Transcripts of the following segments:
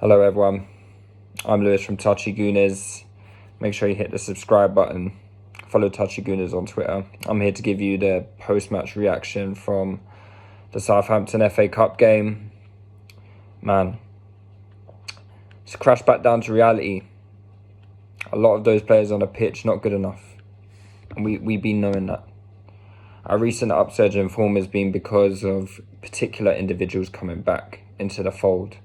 Hello everyone, I'm Lewis from Touchy Gooners. Make sure you hit the subscribe button, follow Touchy Gooners on Twitter. I'm here to give you the post-match reaction from the Southampton FA Cup game. Man, it's a crash back down to reality. A lot of those players on the pitch not good enough, and we've been knowing that. Our recent upsurge in form has been because of particular individuals coming back into the fold.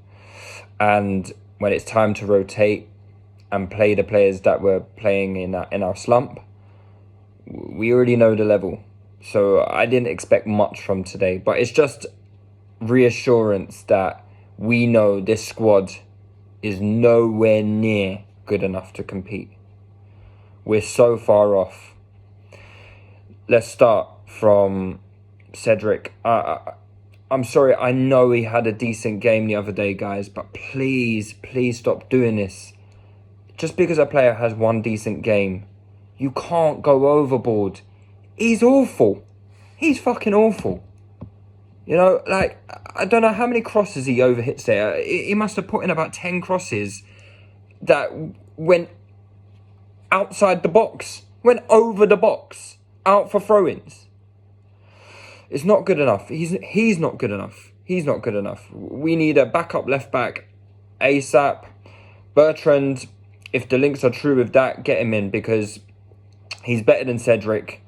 And when it's time to rotate and play the players that were playing in our slump, we already know the level. So I didn't expect much from today. But it's just reassurance that we know this squad is nowhere near good enough to compete. We're so far off. Let's start from Cedric. I'm sorry, I know he had a decent game the other day, guys, but please stop doing this. Just because a player has one decent game, you can't go overboard. He's awful. He's fucking awful. You know, like, I don't know how many crosses he overhits there. He must have put in about 10 crosses that went outside the box, went over the box, out for throw-ins. It's not good enough. He's not good enough. He's not good enough. We need a backup left back ASAP. Bertrand, if the links are true with that, get him in because he's better than Cedric.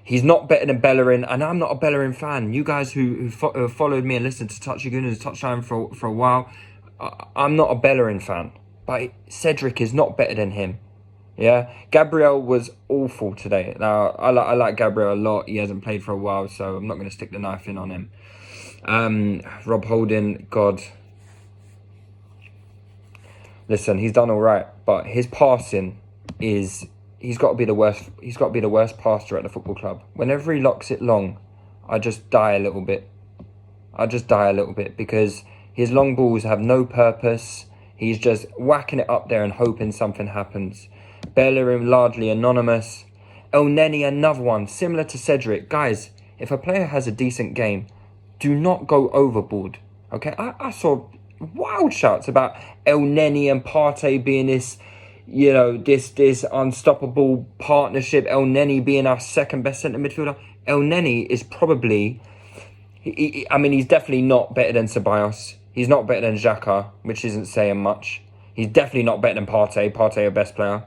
He's not better than Bellerin, and I'm not a Bellerin fan. You guys who followed me and listened to Touchy Gooners Touchline for a while, I'm not a Bellerin fan. But Cedric is not better than him. Yeah, Gabriel was awful today. Now, I like Gabriel a lot. He hasn't played for a while, so I'm not going to stick the knife in on him. Rob Holding, God. Listen, he's done all right, but his passing is... He's got to be the worst. He's got to be the worst passer at the football club. Whenever he locks it long, I just die a little bit. Because his long balls have no purpose. He's just whacking it up there and hoping something happens. Bellerin largely anonymous. El Neni, another one, similar to Cedric. Guys, if a player has a decent game, do not go overboard. Okay, I saw wild shouts about El Neni and Partey being this, you know, this unstoppable partnership. El Neni being our second best centre midfielder. El Neni is probably, he's definitely not better than Ceballos. He's not better than Xhaka, which isn't saying much. He's definitely not better than Partey. Partey, our best player.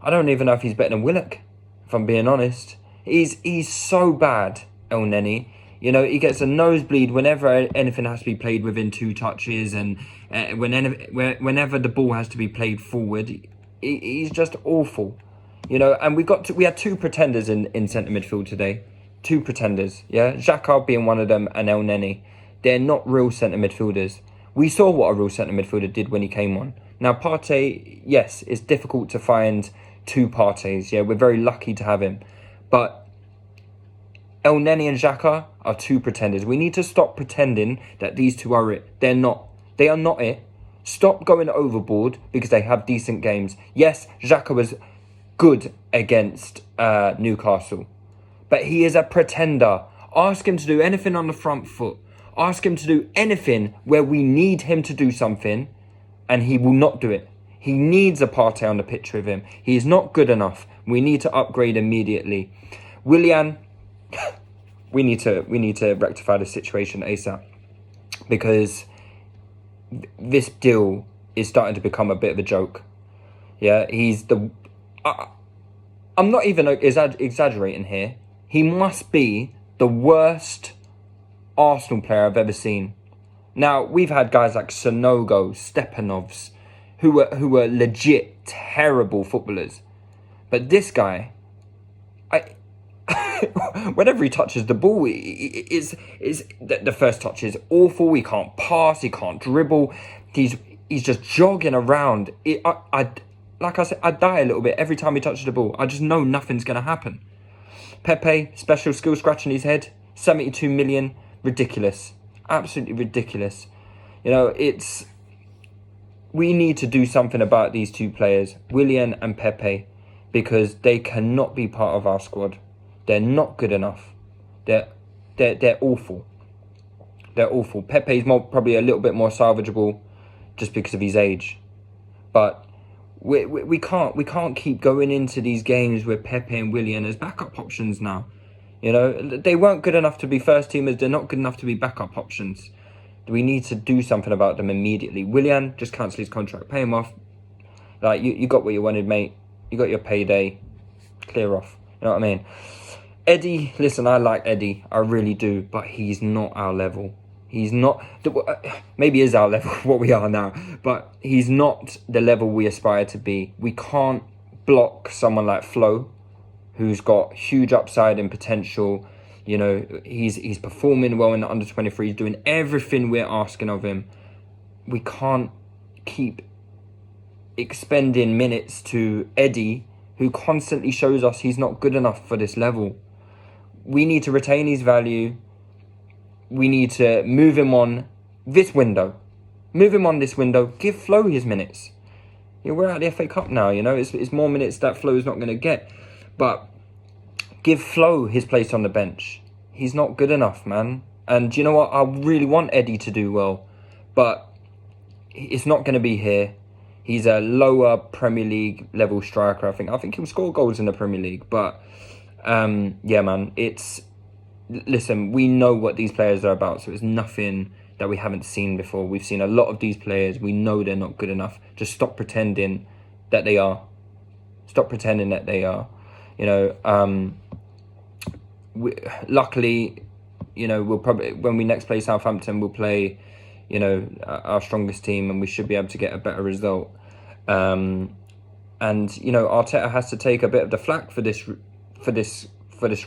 I don't even know if he's better than Willock, if I'm being honest. He's so bad, El Neni. You know, he gets a nosebleed whenever anything has to be played within 2 touches, and whenever the ball has to be played forward, he's just awful. You know, and we had 2 pretenders in centre midfield today. 2 pretenders, yeah? Xhaka being one of them and El Neni. They're not real centre midfielders. We saw what a real centre midfielder did when he came on. Now, Partey, yes, it's difficult to find 2 Parteys. Yeah, we're very lucky to have him. But El Neni and Xhaka are 2 pretenders. We need to stop pretending that these 2 are it. They're not. They are not it. Stop going overboard because they have decent games. Yes, Xhaka was good against Newcastle. But he is a pretender. Ask him to do anything on the front foot. Ask him to do anything where we need him to do something, and he will not do it. He needs a Partey on the pitch with him. He is not good enough. We need to upgrade immediately. Willian, we need to rectify the situation ASAP, because this deal is starting to become a bit of a joke. Yeah, he's the... I'm not even exaggerating here. He must be the worst Arsenal player I've ever seen. Now, we've had guys like Sonogo, Stepanovs, who were legit terrible footballers. But this guy, whenever he touches the ball, the first touch is awful. He can't pass, he can't dribble. He's just jogging around. Like I said, I die a little bit every time he touches the ball. I just know nothing's going to happen. Pepe, special skill scratching his head, 72 million, ridiculous. Absolutely ridiculous. You know, we need to do something about these 2 players, Willian and Pepe, because they cannot be part of our squad. They're not good enough. They're awful. They're awful. Pepe's probably a little bit more salvageable. just because of his age. But we can't keep going into these games with Pepe and Willian as backup options now. You know, they weren't good enough to be first teamers. They're not good enough to be backup options. We need to do something about them immediately. Willian, just cancel his contract, pay him off. Like, you got what you wanted, mate. You got your payday. Clear off. You know what I mean? Eddie, listen, I like Eddie. I really do. But he's not our level. He's not... Maybe is our level, what we are now. But he's not the level we aspire to be. We can't block someone like Flo, who's got huge upside and potential. You know, he's performing well in the under-23. He's doing everything we're asking of him. We can't keep expending minutes to Eddie, who constantly shows us he's not good enough for this level. We need to retain his value. We need to move him on this window. Move him on this window. Give Flo his minutes. Yeah, we're at the FA Cup now, you know. It's more minutes that Flo's not going to get. But give Flo his place on the bench. He's not good enough, man. And you know what? I really want Eddie to do well. But it's not going to be here. He's a lower Premier League level striker, I think. I think he'll score goals in the Premier League. But, yeah, man, listen, we know what these players are about. So it's nothing that we haven't seen before. We've seen a lot of these players. We know they're not good enough. Just stop pretending that they are. Stop pretending that they are. You know, luckily, you know, we'll probably, when we next play Southampton, we'll play, you know, our strongest team, and we should be able to get a better result. And you know, Arteta has to take a bit of the flack for this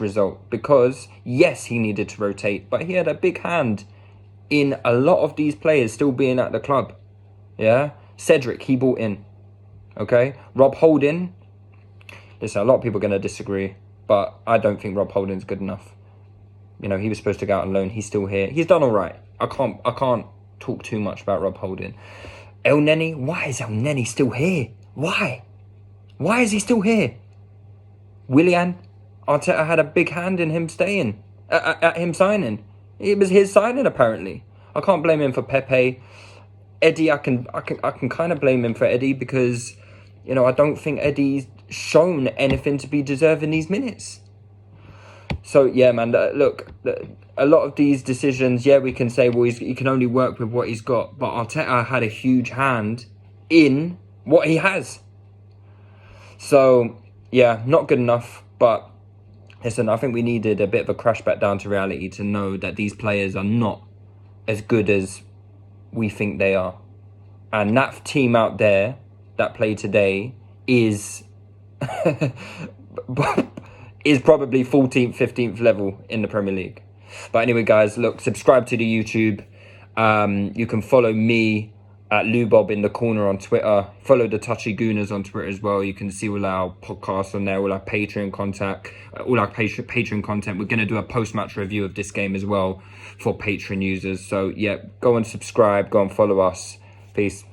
result, because yes, he needed to rotate, but he had a big hand in a lot of these players still being at the club. Yeah, Cedric, he bought in. Okay, Rob Holding. Listen, a lot of people are going to disagree, but I don't think Rob Holding's good enough. You know, he was supposed to go out on loan. He's still here. He's done all right. I can't talk too much about Rob Holding. El Neni, why is El Neni still here? Why? Why is he still here? Willian, Arteta had a big hand in him staying, at him signing. It was his signing, apparently. I can't blame him for Pepe. Eddie, I can kind of blame him for Eddie, because, you know, I don't think Eddie's shown anything to be deserving these minutes. So, yeah, man, look, a lot of these decisions, yeah, we can say, well, he can only work with what he's got. But Arteta had a huge hand in what he has. So, yeah, not good enough. But, listen, I think we needed a bit of a crash back down to reality to know that these players are not as good as we think they are. And that team out there that played today is... is probably 14th, 15th level in the Premier League. But anyway, guys, look, subscribe to the YouTube. You can follow me at Lubob in the corner on Twitter. Follow the Touchy Gooners on Twitter as well. You can see all our podcasts on there, all our Patreon content, Patreon content. We're going to do a post-match review of this game as well for Patreon users. So, yeah, go and subscribe, go and follow us. Peace.